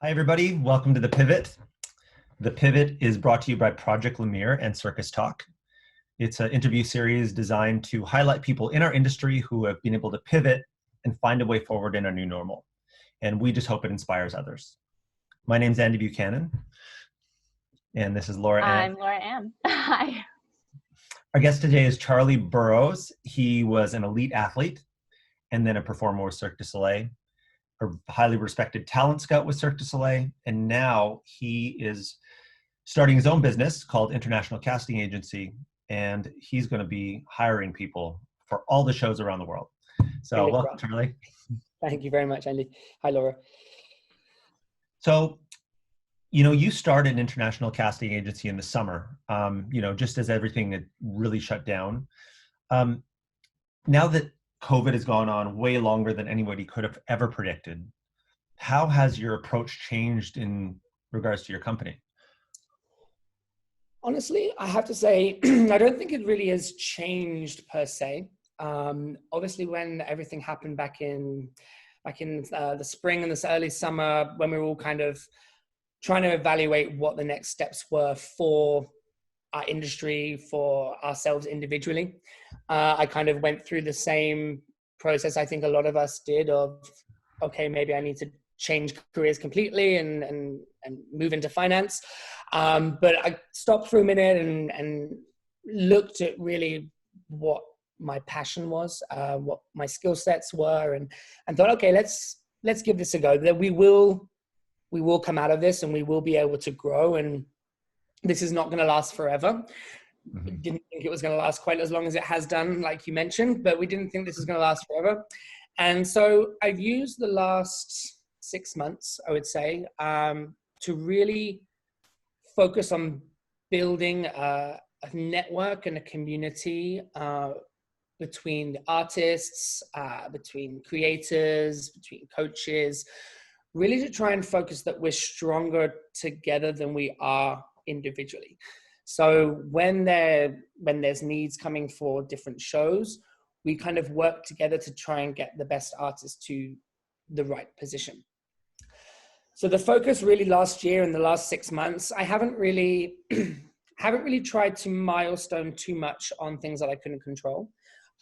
Hi, everybody. Welcome to The Pivot. The Pivot is brought to you by Project LUMIÈRE and CircusTalk. It's an interview series designed to highlight people in our industry who have been able to pivot and find a way forward in a new normal. And we just hope it inspires others. My name's Andy Buchanan, and this is Laura-Ann. I'm Laura-Ann. Hi. Our guest today is Charlie Burrows. He was an elite athlete and then a performer with Cirque du Soleil, a highly respected talent scout with Cirque du Soleil, and now he is starting his own business called International Casting Agency, and he's going to be hiring people for all the shows around the world. So welcome, Charlie. Thank you very much, Andy. Hi, Laura. So, you started an international casting agency in the summer, just as everything had really shut down. Now that COVID has gone on way longer than anybody could have ever predicted, how has your approach changed in regards to your company? Honestly, I have to say, I don't think it really has changed per se. Obviously, when everything happened back in the spring and this early summer, when we were all kind of trying to evaluate what the next steps were for our industry, for ourselves individually, I kind of went through the same process I think a lot of us did of, okay, maybe I need to change careers completely and move into finance. But I stopped for a minute and looked at really what my passion was, what my skill sets were, and thought, okay, let's give this a go. That we will come out of this and we will be able to grow, and this is not going to last forever. Mm-hmm. Didn't think it was going to last quite as long as it has done, like you mentioned, but we didn't think this was going to last forever. And so I've used the last 6 months, I would say, to really focus on building a network and a community between artists, between creators, between coaches, really to try and focus that we're stronger together than we are individually. So when there's needs coming for different shows, we kind of work together to try and get the best artists to the right position. So the focus really last year and the last 6 months, I haven't really tried to milestone too much on things that I couldn't control.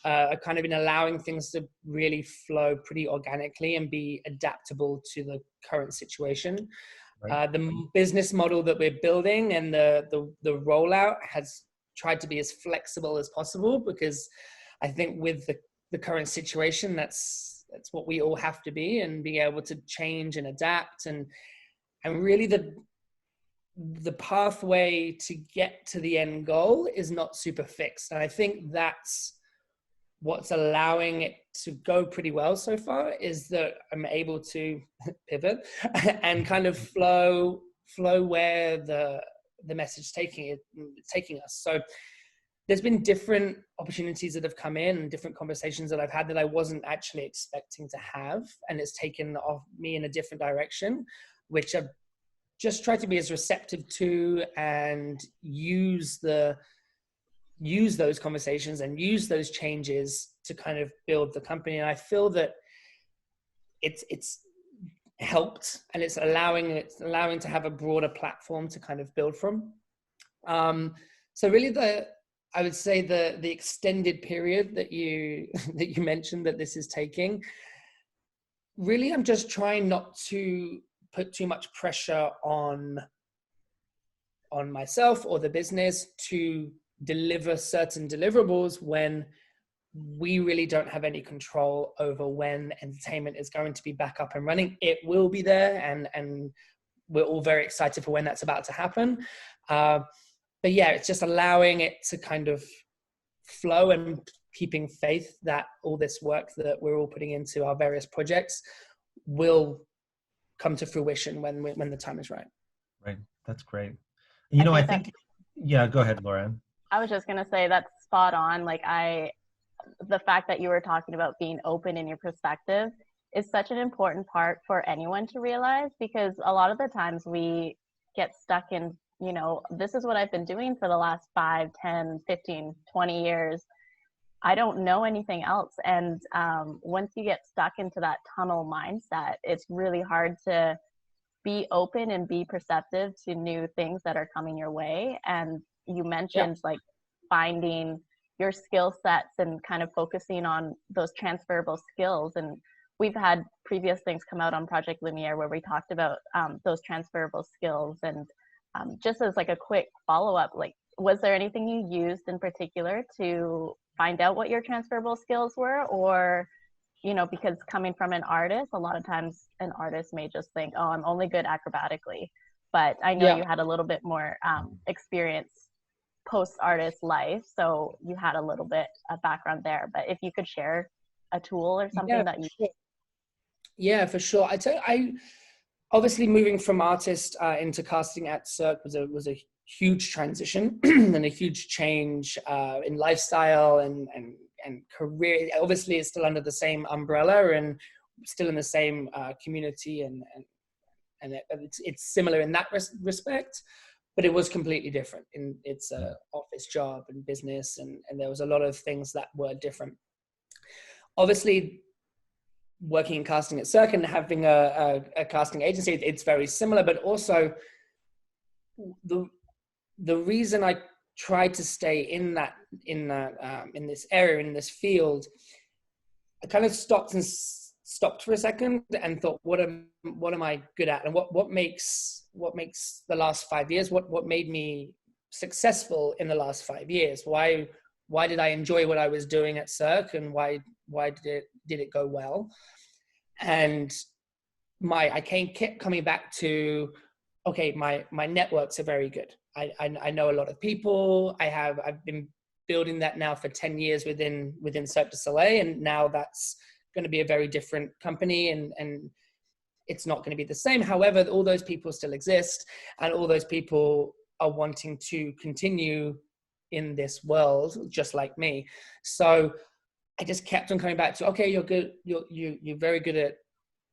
I've kind of been allowing things to really flow pretty organically and be adaptable to the current situation. Right. The business model that we're building and the rollout has tried to be as flexible as possible, because I think with the current situation, that's what we all have to be, and be able to change and adapt, and really the pathway to get to the end goal is not super fixed. And I think that's what's allowing it to go pretty well so far, is that I'm able to pivot and kind of flow where the message taking us. So there's been different opportunities that have come in and different conversations that I've had that I wasn't actually expecting to have, and it's taken off me in a different direction, which I've just tried to be as receptive to and use those conversations and use those changes to kind of build the company. And I feel that it's helped, and it's allowing to have a broader platform to kind of build from. So really I would say the extended period that you mentioned that this is taking, really I'm just trying not to put too much pressure on myself or the business to deliver certain deliverables when we really don't have any control over when entertainment is going to be back up and running. It will be there, and we're all very excited for when that's about to happen. But yeah, it's just allowing it to kind of flow and keeping faith that all this work that we're all putting into our various projects will come to fruition when the time is right. Right. That's great. I think yeah, go ahead, Laura. I was just going to say that's spot on. Like the fact that you were talking about being open in your perspective is such an important part for anyone to realize, because a lot of the times we get stuck in, this is what I've been doing for the last 5, 10, 15, 20 years. I don't know anything else. And once you get stuck into that tunnel mindset, it's really hard to be open and be perceptive to new things that are coming your way. And you mentioned like finding your skill sets and kind of focusing on those transferable skills. And we've had previous things come out on Project Lumiere where we talked about those transferable skills. And just as like a quick follow-up, like, was there anything you used in particular to find out what your transferable skills were? Or, you know, because coming from an artist, a lot of times an artist may just think, oh, I'm only good acrobatically. But I know you had a little bit more experience post-artist life, so you had a little bit of background there. But if you could share a tool or something that you... Yeah, for sure. I obviously moving from artist into casting at Cirque was a huge transition and a huge change in lifestyle and career. Obviously, it's still under the same umbrella and still in the same community, and it's similar in that respect, but it was completely different. It's a office job and business, and there was a lot of things that were different. Obviously, working in casting at Cirque and having a casting agency, it's very similar, but also the reason I tried to stay in this area, in this field, I kind of stopped for a second and thought, what am I good at, and what makes the last 5 years, what made me successful in the last 5 years? Why did I enjoy what I was doing at Cirque, and why did it go well? And I kept coming back to, okay, my networks are very good. I know a lot of people. I've been building that now for 10 years within Cirque du Soleil, and now that's going to be a very different company, and it's not going to be the same. However, all those people still exist, and all those people are wanting to continue in this world just like me. So I just kept on coming back to, okay, you're good. You're very good at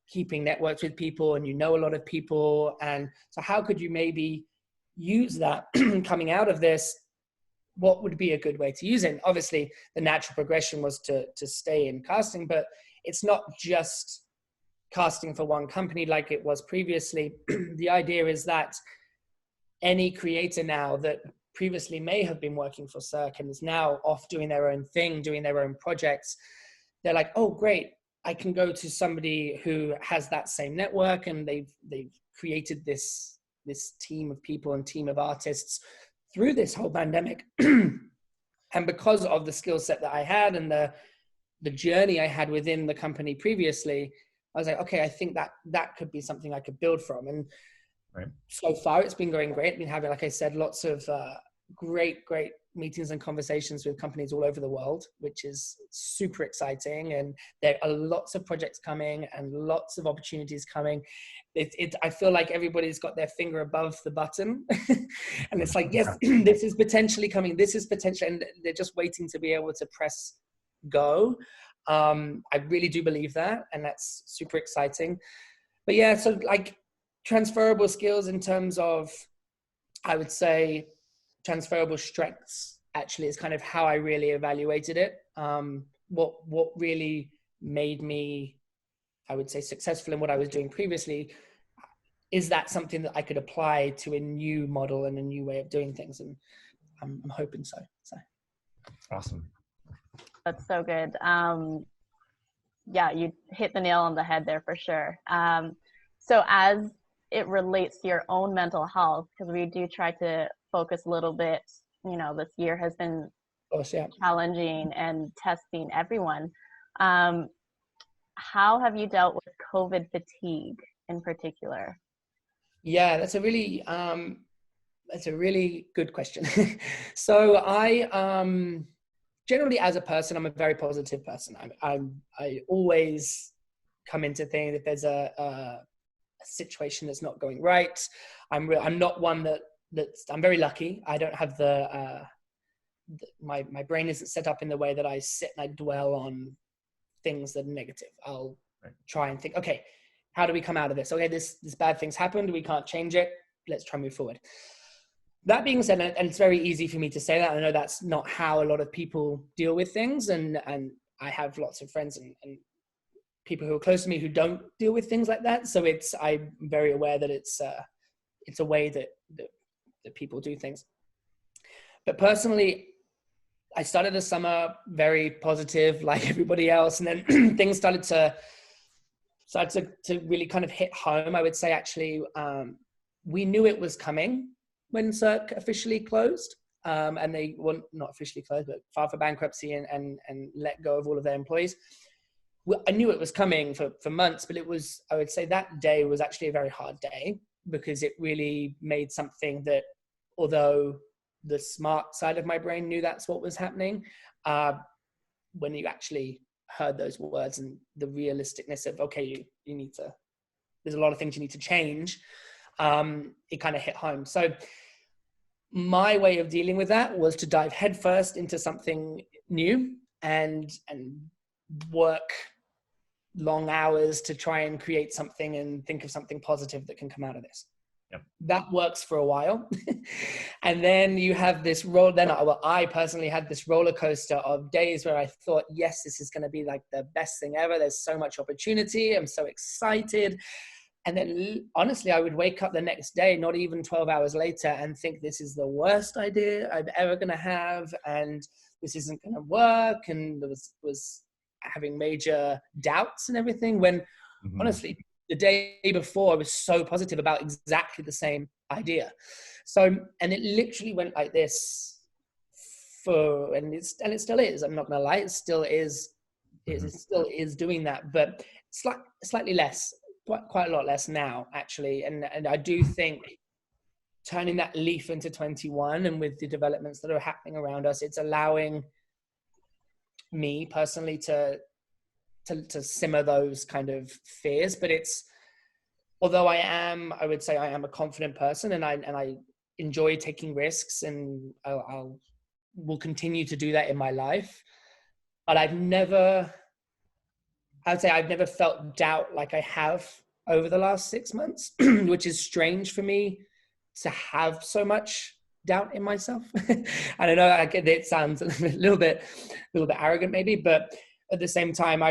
keeping networks with people, and you know a lot of people. And so how could you maybe use that coming out of this? What would be a good way to use it? And obviously, the natural progression was to stay in casting, but it's not just casting for one company like it was previously. The idea is that any creator now that previously may have been working for Cirque and is now off doing their own thing, doing their own projects, they're like, oh, great, I can go to somebody who has that same network, and they've created this team of people and team of artists through this whole pandemic. And because of the skill set that I had and the journey I had within the company previously, I was like, okay, I think that could be something I could build from. And so far it's been going great. I've been having, like I said, lots of great meetings and conversations with companies all over the world, which is super exciting. And there are lots of projects coming and lots of opportunities coming. I feel like everybody's got their finger above the button and it's like, yes, this is potentially coming. This is potentially, and they're just waiting to be able to press go. I really do believe that. And that's super exciting. But yeah, so like transferable skills in terms of, I would say, transferable strengths actually is kind of how I really evaluated it. What really made me, I would say, successful in what I was doing previously, is that something that I could apply to a new model and a new way of doing things? And I'm hoping so. Awesome. That's so good. Yeah, you hit the nail on the head there for sure. So as it relates to your own mental health, because we do try to focus a little bit, this year has been challenging and testing everyone. How have you dealt with COVID fatigue in particular? Yeah, that's a really good question. So I generally, as a person, I'm a very positive person. I always come into things if there's a situation that's not going right. I'm not one I'm very lucky. I don't have my brain isn't set up in the way that I sit and I dwell on things that are negative. I'll try and think, okay, how do we come out of this? Okay, this bad thing's happened. We can't change it. Let's try and move forward. That being said, and it's very easy for me to say that. I know that's not how a lot of people deal with things. And I have lots of friends and people who are close to me who don't deal with things like that. So I'm very aware that it's a way that people do things. But personally, I started the summer very positive, like everybody else, and then things started to really kind of hit home. I would say, actually, we knew it was coming when Cirque officially closed, and they well, not officially closed, but filed for bankruptcy and let go of all of their employees. I knew it was coming for months, but I would say that day was actually a very hard day, because it really made something that, although the smart side of my brain knew that's what was happening, when you actually heard those words and the realisticness of, okay, you need to, there's a lot of things you need to change, it kind of hit home. So my way of dealing with that was to dive headfirst into something new and work long hours to try and create something and think of something positive that can come out of this. Yep. That works for a while. And then you have this I personally had this roller coaster of days where I thought, yes, this is going to be like the best thing ever. There's so much opportunity. I'm so excited. And then honestly, I would wake up the next day, not even 12 hours later, and think this is the worst idea I'm ever going to have. And this isn't going to work. And there was having major doubts and everything, when honestly, the day before I was so positive about exactly the same idea. So, and it literally went like this and it still is, I'm not gonna lie, it still is doing that, but slightly less, quite a lot less now, actually. And I do think turning that leaf into 21, and with the developments that are happening around us, it's allowing me personally to simmer those kind of fears. But although I would say I am a confident person, and I enjoy taking risks, and will continue to do that in my life. But I've never felt doubt like I have over the last 6 months, which is strange for me to have so much doubt in myself. And I know it sounds a little bit arrogant maybe, but at the same time,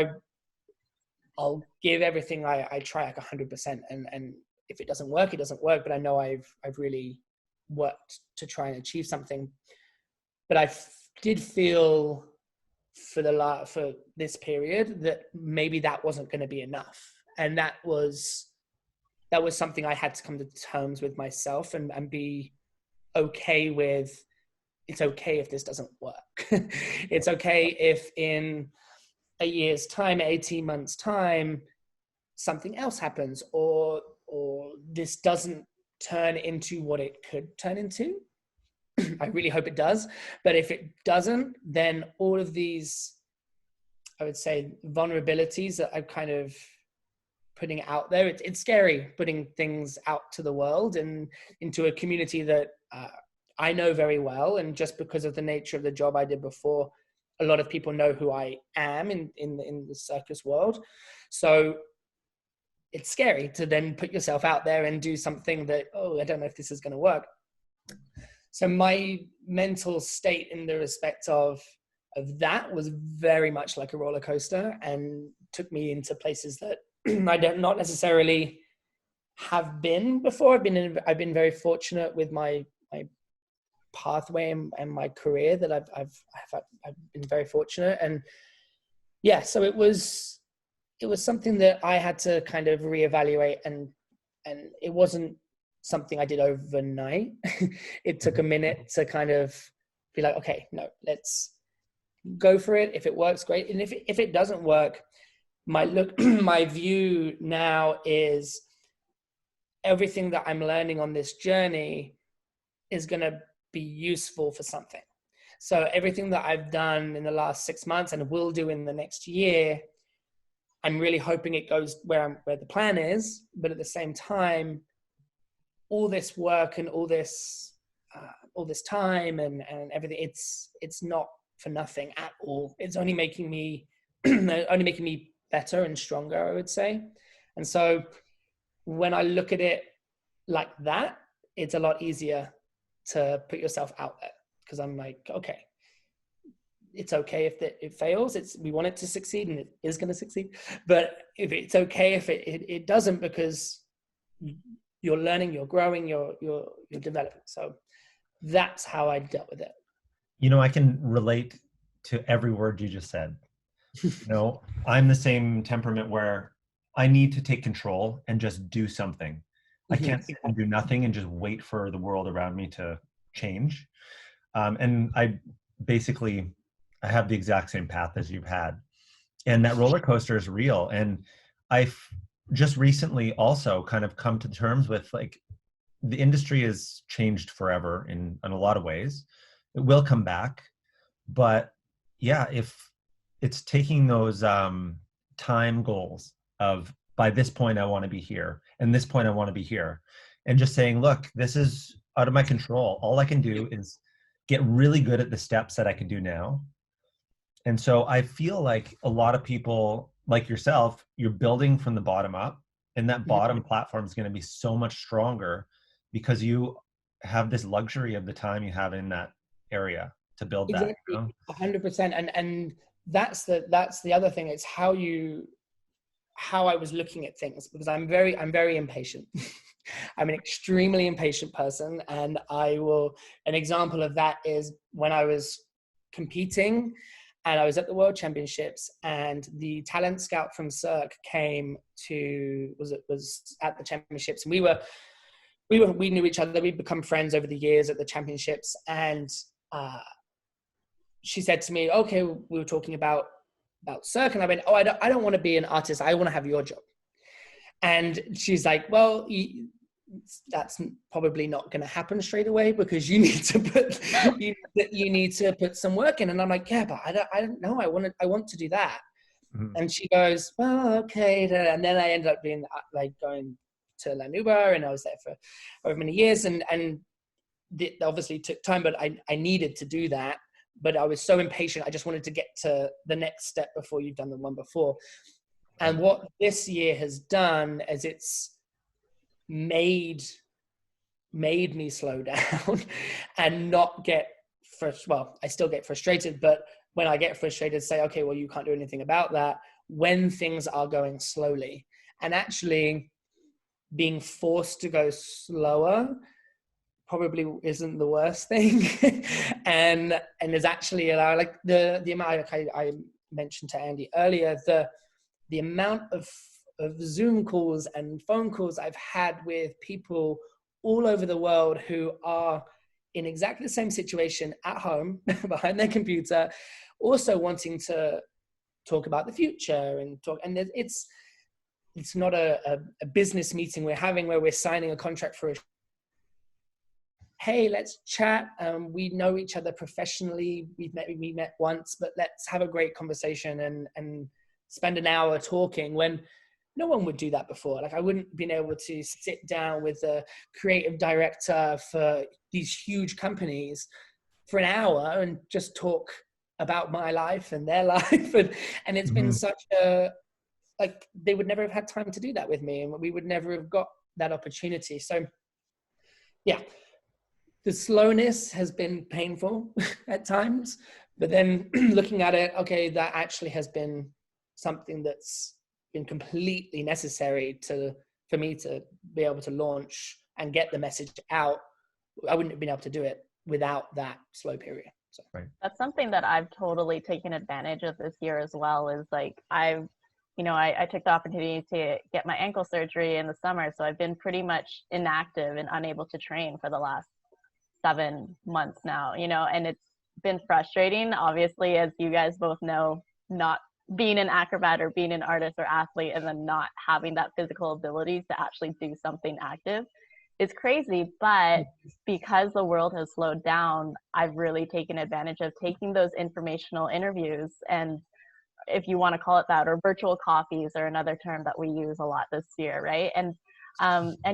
I'll give everything I try, like 100%. And if it doesn't work, it doesn't work. But I know I've really worked to try and achieve something. But I did feel for this period that maybe that wasn't going to be enough. And that was something I had to come to terms with myself and be okay with. It's okay if this doesn't work. It's okay if in a year's time, 18 months time, something else happens, or this doesn't turn into what it could turn into. I really hope it does. But if it doesn't, then all of these, I would say, vulnerabilities that I'm kind of putting out there, it's scary putting things out to the world and into a community that I know very well. And just because of the nature of the job I did before, a lot of people know who I am in the circus world. So it's scary to then put yourself out there and do something that, I don't know if this is going to work. So my mental state in the respect of that was very much like a roller coaster, and took me into places that I don't not necessarily have been before. I've been very fortunate with my pathway and my career that I've been very fortunate. And yeah, so it was something that I had to kind of reevaluate, and it wasn't something I did overnight. It took a minute to kind of be like, okay, no, let's go for it. If it works, great. And if it doesn't work, my view now is everything that I'm learning on this journey is going to be useful for something. So everything that I've done in the last 6 months and will do in the next year, I'm really hoping it goes where the plan is. But at the same time, all this work and all this time and everything, it's not for nothing at all. It's only making me better and stronger, I would say. And so when I look at it like that, it's a lot easier to put yourself out there, because I'm like, okay, it's okay if it fails. We want it to succeed, and it is going to succeed. But if it's okay if it doesn't, because you're learning, you're growing, you're developing. So that's how I dealt with it. You know, I can relate to every word you just said. You know, I'm the same temperament where I need to take control and just do something. I can't sit and do nothing and just wait for the world around me to change. And I have the exact same path as you've had. And that roller coaster is real. And I've just recently also kind of come to terms with, like, the industry has changed forever in a lot of ways. It will come back. But yeah, if it's taking those time goals of, by this point I want to be here, and this point I want to be here, and just saying, look, this is out of my control. All I can do is get really good at the steps that I can do now. And so I feel like a lot of people like yourself, you're building from the bottom up, and that bottom platform is going to be so much stronger because you have this luxury of the time you have in that area to build that. Exactly, 100%. And that's the other thing. It's how I was looking at things, because I'm very impatient. I'm an extremely impatient person, and an example of that is when I was competing and I was at the World Championships, and the talent scout from Cirque came was at the championships, and we knew each other. We'd become friends over the years at the championships, and she said to me, okay, we were talking about Cirque, and I went, oh, I don't want to be an artist. I want to have your job. And she's like, well, that's probably not going to happen straight away, because you need to put some work in. And I'm like, yeah, but I don't know. I want to do that. Mm-hmm. And she goes, well, okay. And then I ended up being like going to La Nouba, and I was there for over many years, and it obviously took time, but I needed to do that. But I was so impatient. I just wanted to get to the next step before you've done the one before. And what this year has done is it's made me slow down and not get frustrated. Well, I still get frustrated, but when I get frustrated, say, okay, well, you can't do anything about that when things are going slowly. And actually being forced to go slower probably isn't the worst thing. and is actually like the amount, like I mentioned to Andy earlier, the amount of Zoom calls and phone calls I've had with people all over the world who are in exactly the same situation at home behind their computer, also wanting to talk about the future and it's not a business meeting we're having where we're signing a contract for hey, let's chat. We know each other professionally. We met once, but let's have a great conversation and spend an hour talking, when no one would do that before. Like, I wouldn't been able to sit down with a creative director for these huge companies for an hour and just talk about my life and their life. And it's been such like, they would never have had time to do that with me, and we would never have got that opportunity. So yeah, the slowness has been painful at times, but then looking at it, okay, that actually has been something that's been completely necessary for me to be able to launch and get the message out. I wouldn't have been able to do it without that slow period. So that's something that I've totally taken advantage of this year as well, is like I took the opportunity to get my ankle surgery in the summer. So I've been pretty much inactive and unable to train for the last 7 months now, and it's been frustrating, obviously, as you guys both know, not being an acrobat or being an artist or athlete and then not having that physical ability to actually do something active is crazy. But because the world has slowed down, I've really taken advantage of taking those informational interviews, and if you want to call it that, or virtual coffees are another term that we use a lot this year, right? And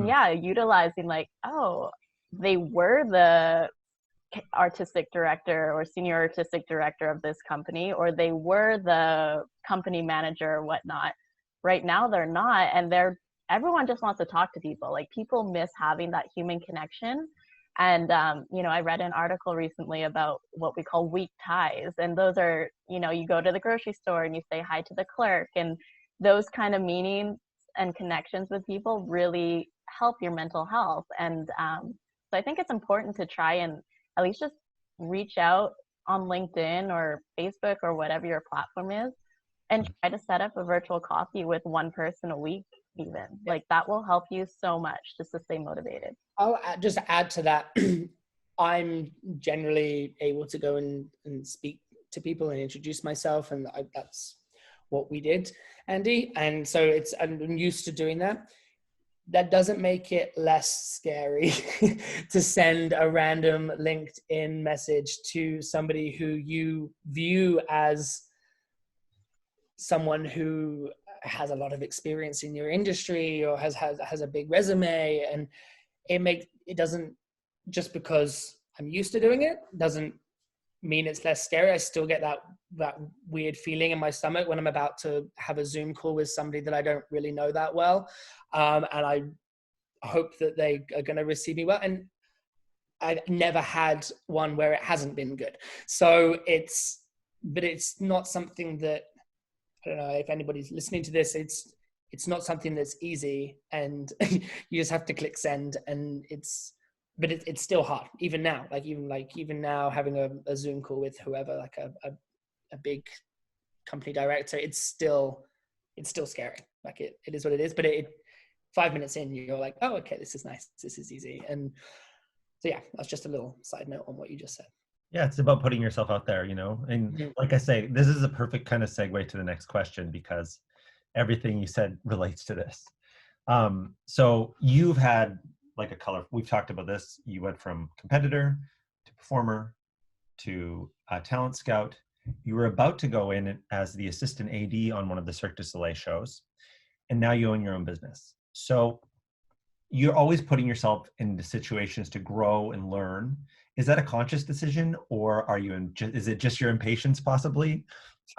yeah, utilizing like, oh, they were the artistic director or senior artistic director of this company, or they were the company manager or whatnot. Right now they're not, and everyone just wants to talk to people. Like, people miss having that human connection. And, I read an article recently about what we call weak ties. And those are, you go to the grocery store and you say hi to the clerk, and those kind of meanings and connections with people really help your mental health. And so I think it's important to try and at least just reach out on LinkedIn or Facebook or whatever your platform is, and try to set up a virtual coffee with one person a week even. Like, that will help you so much just to stay motivated. I'll just add to that. I'm generally able to go and speak to people and introduce myself, and that's what we did, Andy. And so I'm used to doing that. That doesn't make it less scary to send a random LinkedIn message to somebody who you view as someone who has a lot of experience in your industry or has a big resume. And it doesn't, just because I'm used to doing it doesn't mean it's less scary. I still get that weird feeling in my stomach when I'm about to have a Zoom call with somebody that I don't really know that well. And I hope that they are going to receive me well. And I've never had one where it hasn't been good. So it's not something that, I don't know if anybody's listening to this, it's not something that's easy, and you just have to click send, and it's still hard even now. Even now, having a Zoom call with whoever, like a big company director, it's still scary. Like it is what it is. But 5 minutes in, you're like, oh, okay, this is nice. This is easy. And so yeah, that's just a little side note on what you just said. Yeah, it's about putting yourself out there, and like I say, this is a perfect kind of segue to the next question, because everything you said relates to this. So you've had we've talked about this. You went from competitor to performer to talent scout. You were about to go in as the assistant AD on one of the Cirque du Soleil shows, and now you own your own business. So you're always putting yourself into situations to grow and learn. Is that a conscious decision, or is it just your impatience possibly?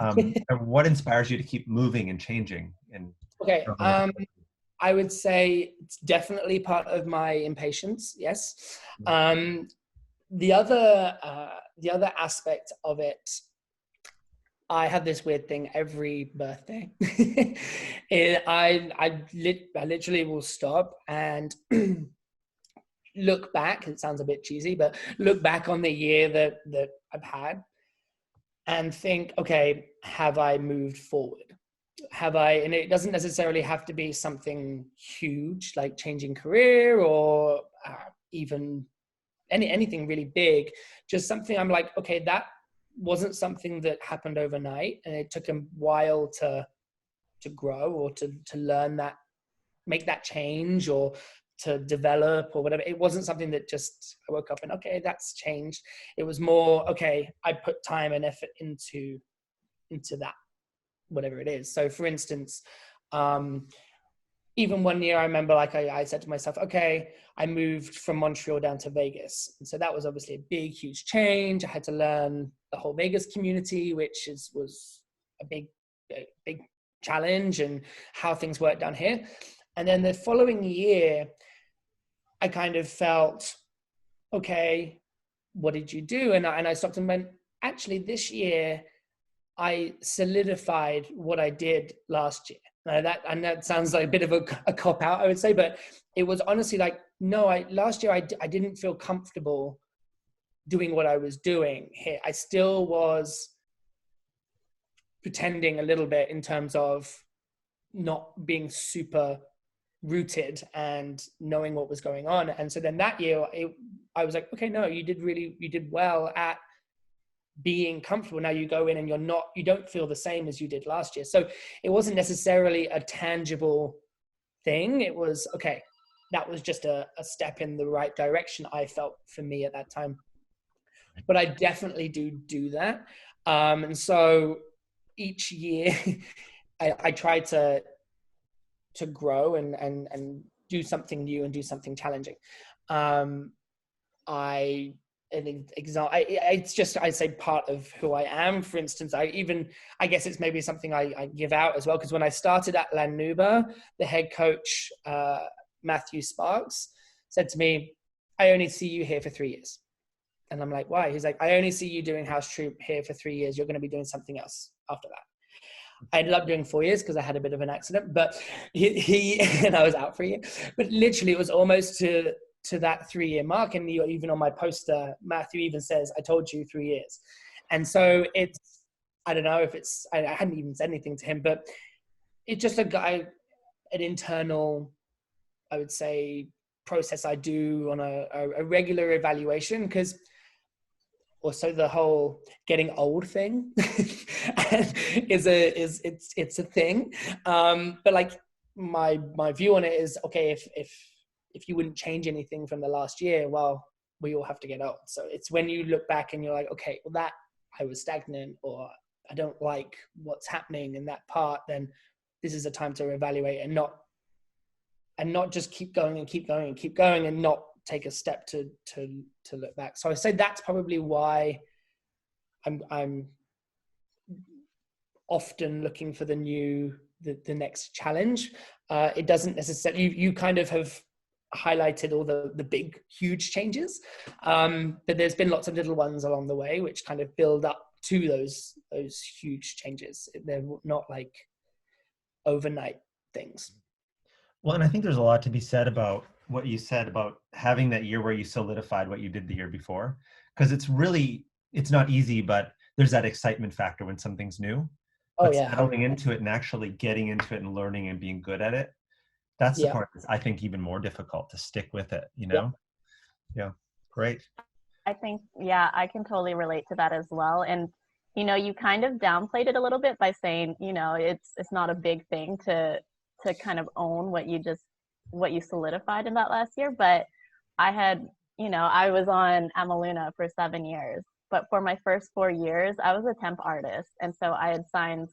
And what inspires you to keep moving and changing? Okay. I would say it's definitely part of my impatience. Yes. The other aspect of it, I have this weird thing every birthday. I literally will stop and look back. It sounds a bit cheesy, but look back on the year that I've had and think, okay, have I moved forward? And it doesn't necessarily have to be something huge like changing career or even anything really big. Just something I'm like, okay, that wasn't something that happened overnight, and it took a while to grow or to learn that, make that change, or to develop or whatever. It wasn't something that just I woke up and okay, that's changed. It was more, okay, I put time and effort into that, whatever it is. So for instance, even one year I remember, like I said to myself, okay, I moved from Montreal down to Vegas. And so that was obviously a big, huge change. I had to learn the whole Vegas community, which was a big challenge, and how things work down here. And then the following year, I kind of felt, okay, what did you do? And I stopped and went, actually, this year, I solidified what I did last year. That sounds like a bit of a cop out, I would say, but it was honestly like, no, last year I didn't feel comfortable doing what I was doing here. I still was pretending a little bit in terms of not being super rooted and knowing what was going on. And so then that year I was like, okay, no, you did well at being comfortable. Now you go in and you don't feel the same as you did last year. So it wasn't necessarily a tangible thing. It was, okay, that was just a step in the right direction, I felt, for me at that time. But I definitely do that. And so each year I try to grow and do something new and do something challenging. It's just, I'd say, part of who I am. For instance, I guess it's maybe something I give out as well, because when I started at La Nouba, the head coach, Matthew Sparks, said to me, I only see you here for 3 years. And I'm like, why? He's like, I only see you doing house troupe here for 3 years. You're going to be doing something else after that. I ended up doing 4 years because I had a bit of an accident, but he and I was out for a year. But literally, it was almost to that 3-year mark. And even on my poster, Matthew even says, I told you 3 years. And so it's, I don't know if it's, I hadn't even said anything to him, but it's just an internal, I would say, process I do on a regular evaluation, because also the whole getting old thing is a thing. But like my view on it is, okay, if you wouldn't change anything from the last year, well, we all have to get old. So it's when you look back and you're like, okay, well, that I was stagnant, or I don't like what's happening in that part, then this is a time to evaluate and not just keep going and keep going and keep going and not take a step to look back. So I say that's probably why I'm often looking for the next challenge. It doesn't necessarily, you kind of have highlighted all the big, huge changes, but there's been lots of little ones along the way which kind of build up to those huge changes. They're not like overnight things. Well, and I think there's a lot to be said about what you said about having that year where you solidified what you did the year before, because it's not easy, but there's that excitement factor when something's new. Oh But yeah, settling into it and actually getting into it and learning and being good at it, that's the part that's, I think, even more difficult to stick with it, you know? Yeah, great. I think, yeah, I can totally relate to that as well. And, you know, you kind of downplayed it a little bit by saying, you know, it's not a big thing to kind of own what you solidified in that last year. But I had, you know, I was on Amaluna for 7 years, but for my first 4 years, I was a temp artist. And so I had signed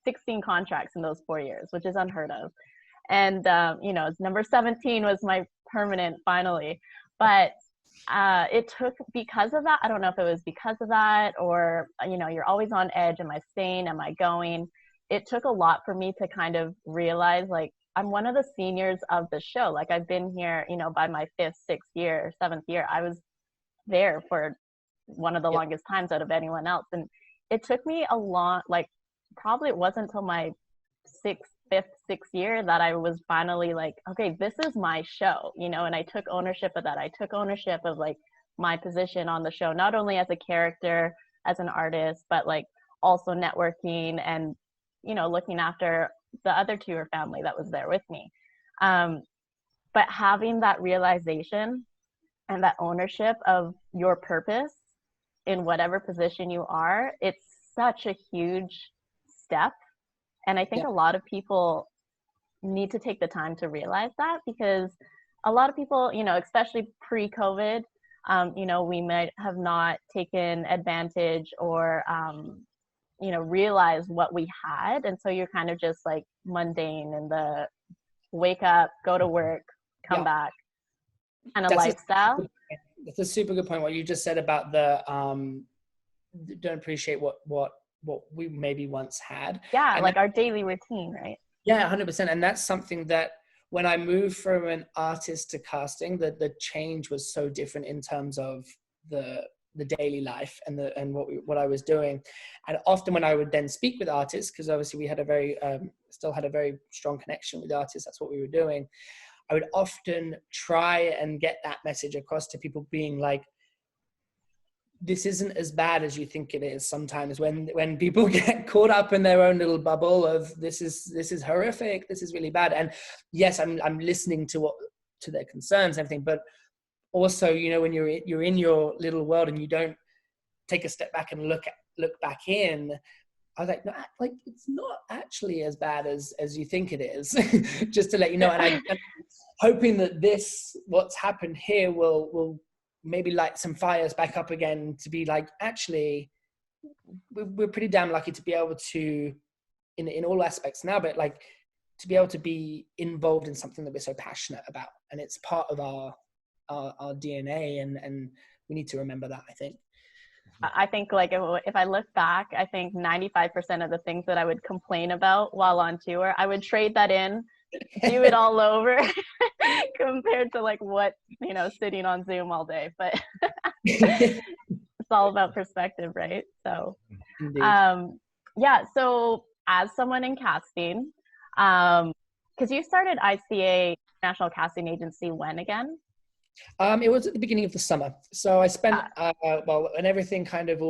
16 contracts in those 4 years, which is unheard of. And, you know, number 17 was my permanent finally. But it took, because of that, I don't know if it was because of that, or, you know, you're always on edge. Am I staying? Am I going? It took a lot for me to kind of realize, like, I'm one of the seniors of the show. Like, I've been here, you know, by my 5th, 6th year, 7th year, I was there for one of the longest times out of anyone else. And it took me a long, like, probably it wasn't until my 5th, 6th year that I was finally like, okay, this is my show, you know, and I took ownership of that. I took ownership of like my position on the show, not only as a character, as an artist, but like also networking and, you know, looking after the other tour family that was there with me. But having that realization and that ownership of your purpose in whatever position you are, it's such a huge step. And I think a lot of people need to take the time to realize that, because a lot of people, you know, especially pre-COVID, you know, we might have not taken advantage or, you know, realized what we had. And so you're kind of just like mundane in the wake up, go to work, come back kind of lifestyle. That's a super good point. What you just said about the don't appreciate what we maybe once had. Yeah, and like our daily routine, right? Yeah, 100%. And that's something that when I moved from an artist to casting, the change was so different in terms of the daily life and what I was doing. And often when I would then speak with artists, because obviously we had still had a very strong connection with artists, that's what we were doing, I would often try and get that message across to people, being like, this isn't as bad as you think it is. Sometimes when people get caught up in their own little bubble of this is horrific, this is really bad. And yes, I'm listening to their concerns and everything, but also, you know, when you're in your little world and you don't take a step back and look back in, I was like, no, like it's not actually as bad as you think it is. Just to let you know. And I'm hoping that what's happened here will maybe light some fires back up again, to be like, actually, we're pretty damn lucky to be able to, in all aspects now, but like to be able to be involved in something that we're so passionate about, and it's part of our DNA, and we need to remember that, I think. I think like if I look back, I think 95% of the things that I would complain about while on tour, I would trade that in do it all over compared to like what, sitting on Zoom all day. But it's all about perspective, right? So, Indeed. yeah. So as someone in casting, because you started ICA, National Casting Agency, when again? It was at the beginning of the summer. So I spent, and everything kind of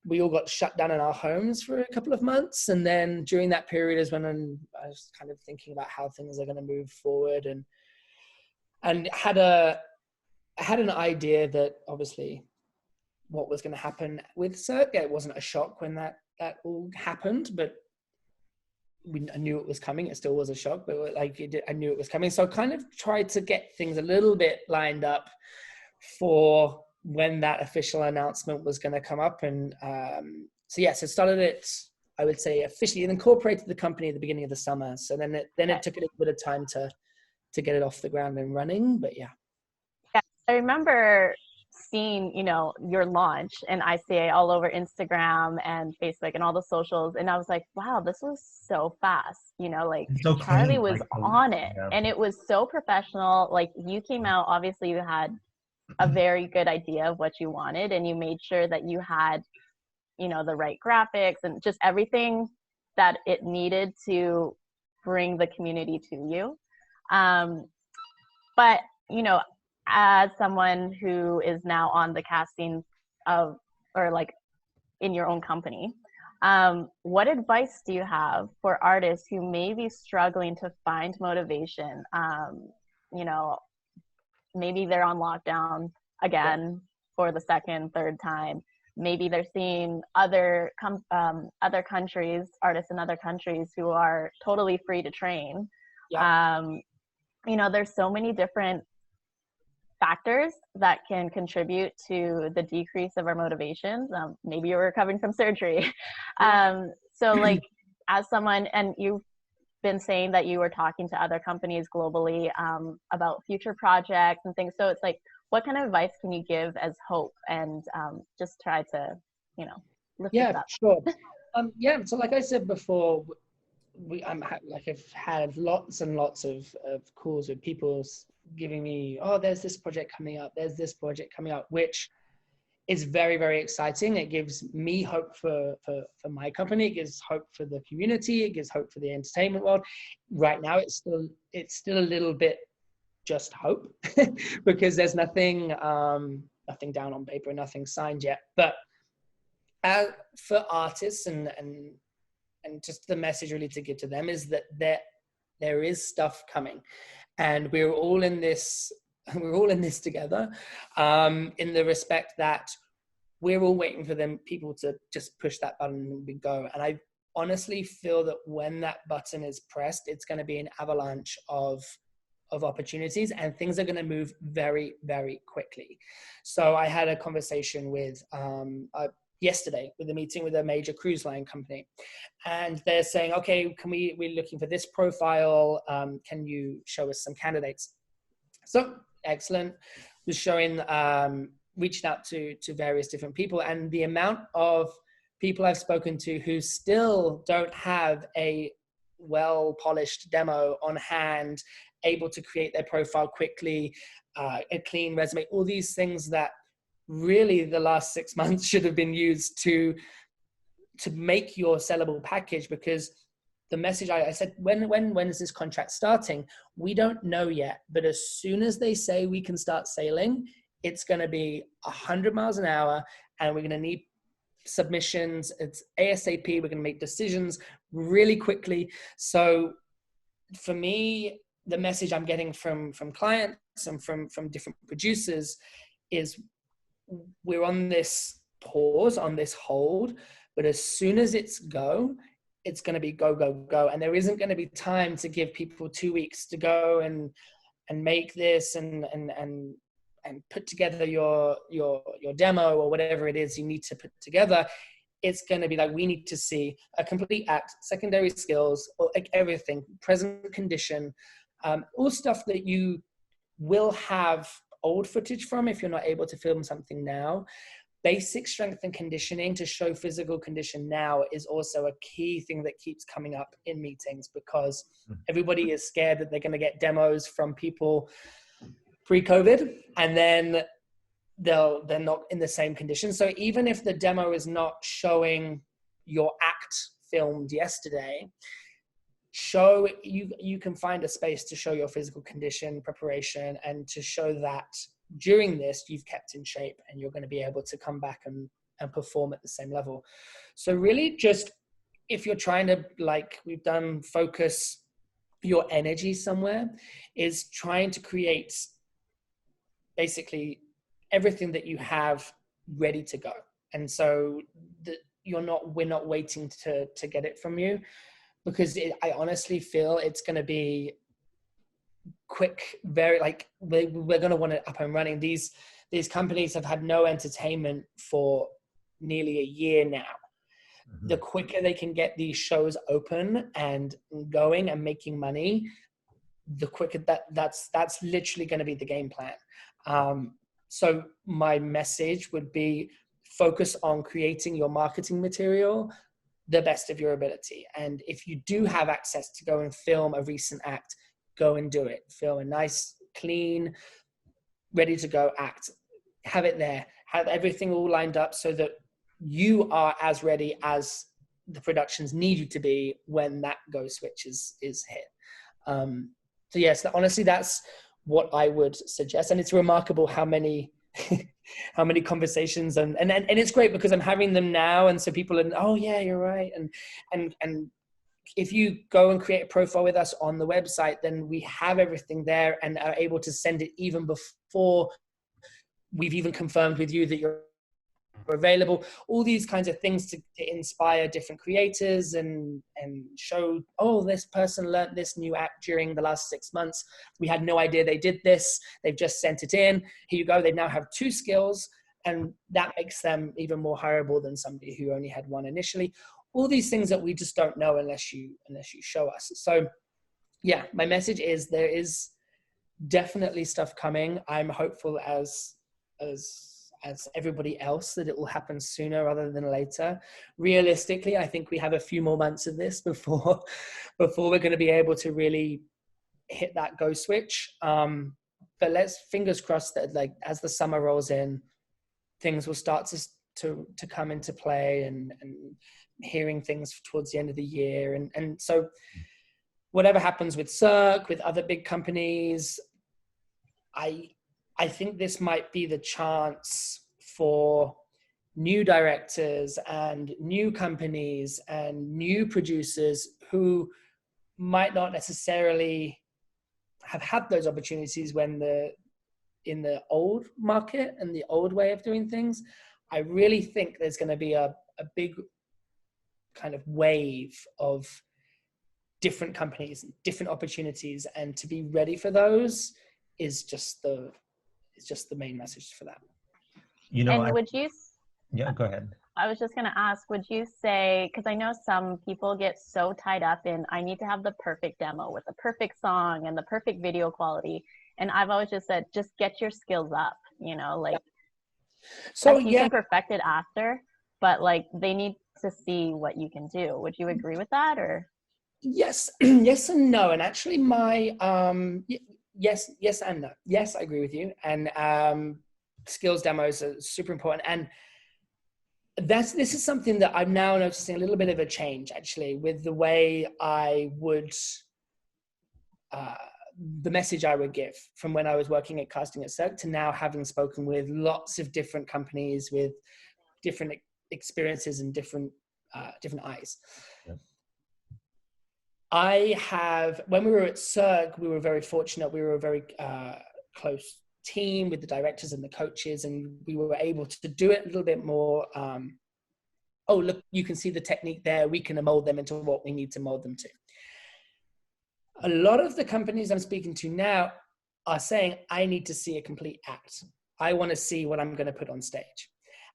we all got shut down in our homes for a couple of months. And then during that period is when I was kind of thinking about how things are going to move forward, and had an idea that obviously what was going to happen with Cirque. It wasn't a shock when that all happened, but I knew it was coming. It still was a shock, but I knew it was coming. So I kind of tried to get things a little bit lined up for when that official announcement was going to come up. And so yes, I started it, I would say, officially, and incorporated the company at the beginning of the summer. So then it took a little bit of time to get it off the ground and running. But yeah. Yeah, I remember seeing, your launch and ICA all over Instagram and Facebook and all the socials. And I was like, wow, this was so fast, so Charlie clean, was on it, and it was so professional. Like, you came out, obviously you had a very good idea of what you wanted, and you made sure that you had, the right graphics and just everything that it needed to bring the community to you. But, as someone who is now on the casting in your own company, what advice do you have for artists who may be struggling to find motivation? Maybe they're on lockdown again for the second, third time. Maybe they're seeing other countries, artists in other countries who are totally free to train. Yeah. There's so many different factors that can contribute to the decrease of our motivations. Maybe you're recovering from surgery. So like, as someone, and you've been saying that you were talking to other companies globally about future projects and things. So it's like, what kind of advice can you give as hope, and just try to, lift this up? Sure. So like I said before, I've had lots and lots of calls with people giving me, oh, there's this project coming up, which is very, very exciting. It gives me hope for my company. It gives hope for the community. It gives hope for the entertainment world. Right now, it's still a little bit just hope because there's nothing down on paper, nothing signed yet. But for artists and just the message really to give to them is that there is stuff coming, and we're all in this together, in the respect that we're all waiting for people to just push that button and we go. And I honestly feel that when that button is pressed, it's going to be an avalanche of opportunities, and things are going to move very, very quickly. So I had a conversation with yesterday with a meeting with a major cruise line company, and they're saying, okay, we're looking for this profile. Can you show us some candidates? So excellent. Was showing, reached out to various different people, and the amount of people I've spoken to who still don't have a well-polished demo on hand, able to create their profile quickly, a clean resume, all these things that really the last 6 months should have been used to make your sellable package. Because the message I said, when is this contract starting? We don't know yet, but as soon as they say we can start sailing, it's going to be 100 miles an hour, and we're going to need submissions. It's ASAP. We're going to make decisions really quickly. So for me, the message I'm getting from clients and from different producers is we're on this pause, on this hold, but as soon as it's go, it's going to be go, go, go. And there isn't going to be time to give people 2 weeks to go and make this and put together your demo or whatever it is you need to put together. It's going to be like, we need to see a complete act, secondary skills, or like everything, present condition, all stuff that you will have old footage from if you're not able to film something now. basic strength and conditioning to show physical condition now is also a key thing that keeps coming up in meetings, because everybody is scared that they're going to get demos from people pre-COVID, and then they're not in the same condition. So even if the demo is not showing your act filmed yesterday, you can find a space to show your physical condition, preparation, and to show that during this you've kept in shape and you're going to be able to come back and perform at the same level. So really, just if you're trying to, like we've done, focus your energy somewhere, is trying to create basically everything that you have ready to go. And so we're not waiting to get it from you, because I honestly feel it's going to be quick, very, like we're going to want it up and running. These companies have had no entertainment for nearly a year now. Mm-hmm. The quicker they can get these shows open and going and making money, the quicker that's literally going to be the game plan. So my message would be, focus on creating your marketing material the best of your ability. And if you do have access to go and film a recent act, go and do it. Film a nice, clean, ready to go act. Have it there. Have everything all lined up so that you are as ready as the productions need you to be when that go switch is hit. So yes, honestly, that's what I would suggest. And it's remarkable how many conversations and it's great because I'm having them now. And so people are, oh yeah, you're right. And if you go and create a profile with us on the website, then we have everything there and are able to send it even before we've even confirmed with you that you're available. All these kinds of things to inspire different creators and show, oh, this person learned this new act during the last 6 months. We had no idea they did this. They've just sent it in. Here you go. They now have 2 skills, and that makes them even more hireable than somebody who only had 1 initially. All these things that we just don't know unless you show us. So yeah, my message is there is definitely stuff coming. I'm hopeful as everybody else that it will happen sooner rather than later. Realistically, I think we have a few more months of this before we're going to be able to really hit that go switch. But let's fingers crossed that, like, as the summer rolls in, things will start to come into play, and hearing things towards the end of the year. And so whatever happens with Cirque, with other big companies, I think this might be the chance for new directors and new companies and new producers who might not necessarily have had those opportunities when in the old market and the old way of doing things. I really think there's going to be a big kind of wave of different companies, different opportunities, and to be ready for those is just the main message for that. You know, and yeah, go ahead. I was just going to ask, would you say, because I know some people get so tied up in, I need to have the perfect demo with the perfect song and the perfect video quality. And I've always just said, just get your skills up, like, so you can perfect it after, but like they need to see what you can do. Would you agree with that? Or? Yes, yes and no. And actually my, yes and no. Yes, I agree with you. And skills demos are super important. And this is something that I'm now noticing a little bit of a change, actually, with the way I would, the message I would give from when I was working at casting at Cirque to now having spoken with lots of different companies with different experiences and different eyes. Yeah. When we were at Cirque, we were very fortunate. We were a very close team with the directors and the coaches, and we were able to do it a little bit more. Oh, look, you can see the technique there. We can mold them into what we need to mold them to. A lot of the companies I'm speaking to now are saying, I need to see a complete act. I want to see what I'm going to put on stage.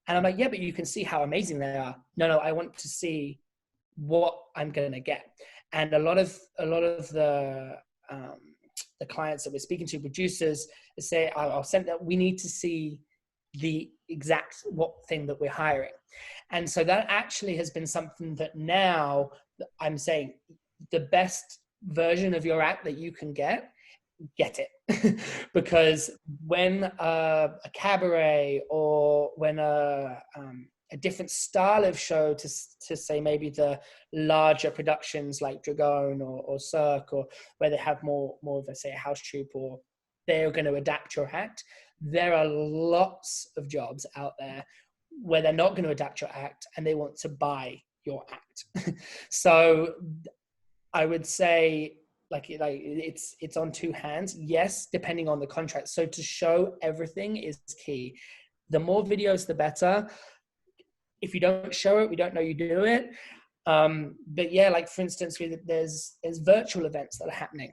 And I'm like, yeah, but you can see how amazing they are. No, I want to see what I'm going to get. And a lot of the clients that we're speaking to, producers, say, I'll send that. We need to see the exact what thing that we're hiring. And so that actually has been something that now I'm saying the best version of your act that you can get it. Because when a cabaret, or when a different style of show, to say maybe the larger productions like Dragon or Cirque, or where they have more of a, say, a house troupe, or they're going to adapt your act, there are lots of jobs out there where they're not going to adapt your act and they want to buy your act. So I would say, like it's on two hands. Yes, depending on the contract. So to show everything is key. The more videos, the better. If you don't show it, we don't know you do it. But yeah, like for instance, there's virtual events that are happening.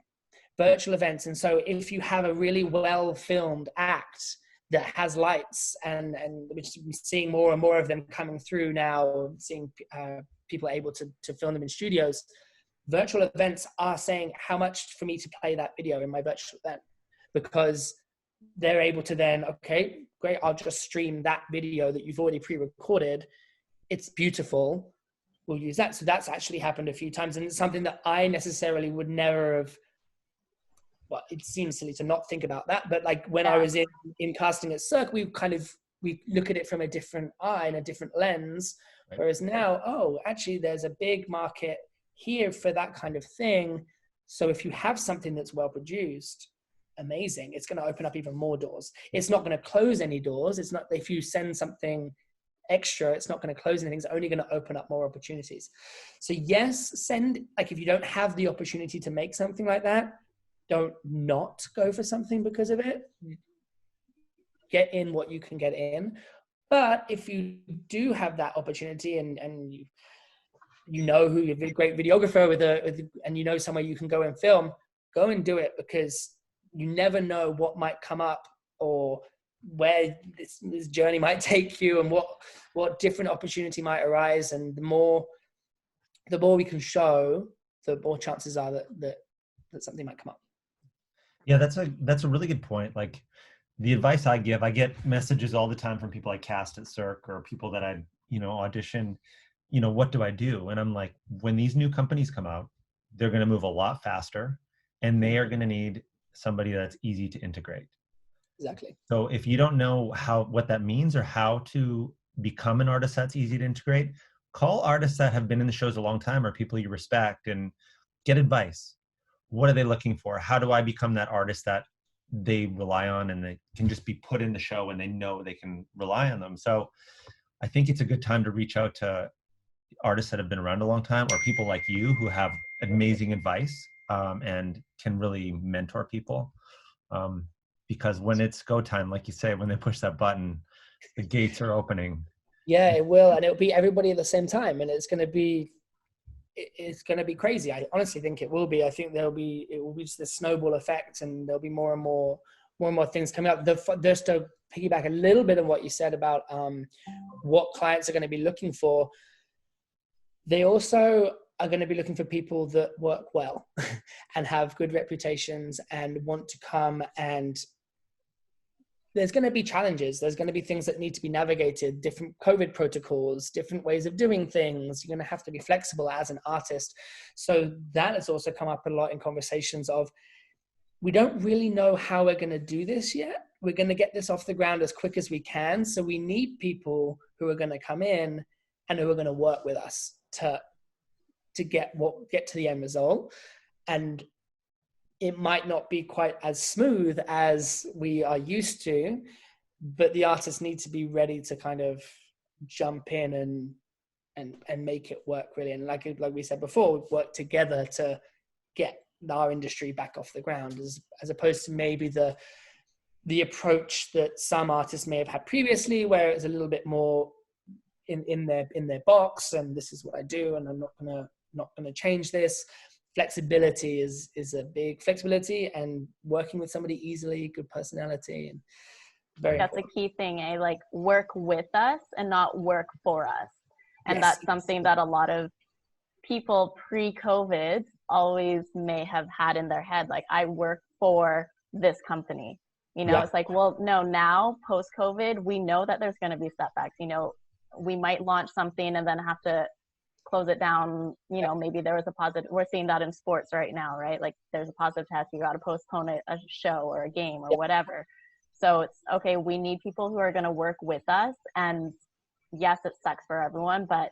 Virtual events. And so if you have a really well filmed act that has lights, and which I'm seeing more and more of them coming through now, seeing people able to film them in studios, virtual events are saying, how much for me to play that video in my virtual event? Because they're able to then, okay, great, I'll just stream that video that you've already pre-recorded. It's beautiful. We'll use that. So that's actually happened a few times. And it's something that I necessarily would never have, well, it seems silly to not think about that, but like when I was in casting at Cirque, we look at it from a different eye and a different lens. Right. Whereas now, oh, actually there's a big market here for that kind of thing. So if you have something that's well produced, amazing. It's going to open up even more doors. It's not going to close any doors. It's not, if you send something extra, it's not going to close anything. It's only going to open up more opportunities. So yes, like if you don't have the opportunity to make something like that, don't not go for something because of it. Get in what you can get in. But if you do have that opportunity, and you know who you're a great videographer and you know somewhere you can go and film, go and do it, because you never know what might come up, or where this journey might take you, and what different opportunity might arise. And the more we can show, the more chances are that something might come up. Yeah, that's a really good point. Like the advice I give, I get messages all the time from people I cast at Cirque, or people that I, audition, what do I do? And I'm like, when these new companies come out, they're going to move a lot faster, and they are going to need somebody that's easy to integrate. Exactly. So if you don't know what that means, or how to become an artist that's easy to integrate, call artists that have been in the shows a long time, or people you respect, and get advice. What are they looking for? How do I become that artist that they rely on, and they can just be put in the show and they know they can rely on them? So I think it's a good time to reach out to artists that have been around a long time, or people like you who have amazing advice, and can really mentor people. Because when it's go time, like you say, when they push that button, the gates are opening. Yeah, it will. And it'll be everybody at the same time. And it's going to be crazy. I honestly think it will be. I think it will be just the snowball effect, and there'll be more and more things coming up. Just to piggyback a little bit on what you said about what clients are going to be looking for, they also are going to be looking for people that work well and have good reputations and want to come. And there's going to be challenges. There's going to be things that need to be navigated, different COVID protocols, different ways of doing things. You're going to have to be flexible as an artist. So that has also come up a lot in conversations of, we don't really know how we're going to do this yet. We're going to get this off the ground as quick as we can. So we need people who are going to come in and who are going to work with us to get to the end result. And it might not be quite as smooth as we are used to, but the artists need to be ready to kind of jump in and make it work really. And like we said before, work together to get our industry back off the ground, as opposed to maybe the approach that some artists may have had previously, where it's a little bit more in their box, and this is what I do, and I'm not gonna change this. Flexibility is a big flexibility, and working with somebody easily, good personality, and that's important. A key thing, like work with us and not work for us. And yes, that's something that a lot of people pre-COVID always may have had in their head, like, I work for this company. You know, it's like, well, no, now post-COVID, we know that there's going to be setbacks. You know, we might launch something and then have to close it down. You know, maybe there was a positive, we're seeing that in sports right now, right? Like there's a positive test, you got to postpone a show or a game or whatever. So it's okay, we need people who are going to work with us. And yes, it sucks for everyone, but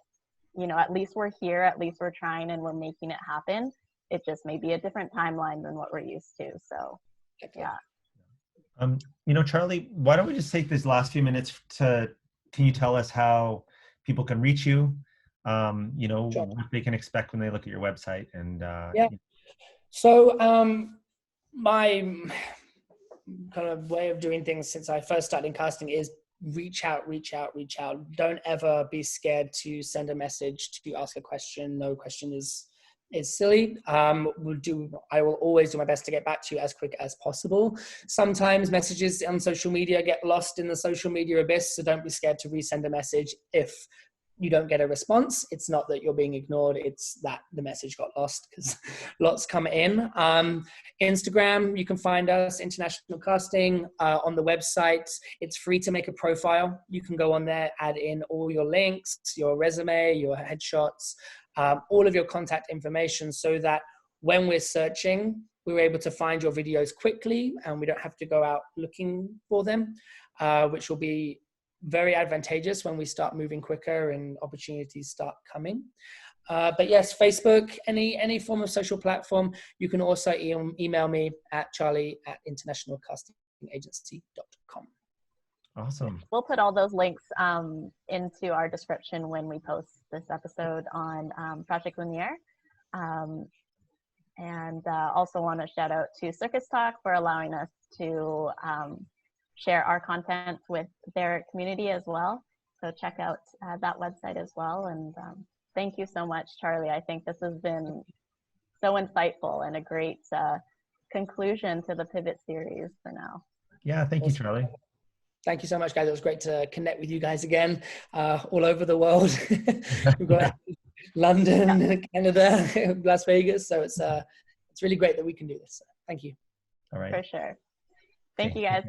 you know, at least we're here, at least we're trying and we're making it happen. It just may be a different timeline than what we're used to. So yeah. You know, Charlie, why don't we just take these last few minutes can you tell us how people can reach you? You know, what they can expect when they look at your website and So my kind of way of doing things since I first started in casting is reach out. Don't ever be scared to send a message, to ask a question. No question is silly. I will always do my best to get back to you as quick as possible. Sometimes messages on social media get lost in the social media abyss, so don't be scared to resend a message if you don't get a response. It's not that you're being ignored, it's that the message got lost, because lots come in. Instagram, you can find us, International Casting, on the website. It's free to make a profile. You can go on there, add in all your links, your resume, your headshots, all of your contact information, so that when we're searching, we're able to find your videos quickly and we don't have to go out looking for them, which will be very advantageous when we start moving quicker and opportunities start coming. But yes, Facebook, any form of social platform. You can also email me at charlie@internationalcastingagency.com. Awesome. We'll put all those links into our description when we post this episode on Project LUMIÈRE. And also want to shout out to CircusTalk for allowing us to share our content with their community as well. So check out that website as well. And thank you so much, Charlie. I think this has been so insightful and a great conclusion to the Pivot series for now. Yeah, thank you, Charlie. Thank you so much, guys. It was great to connect with you guys again, all over the world. We've got London, Canada, Las Vegas. So it's really great that we can do this. Thank you. All right. For sure. Thank you, guys.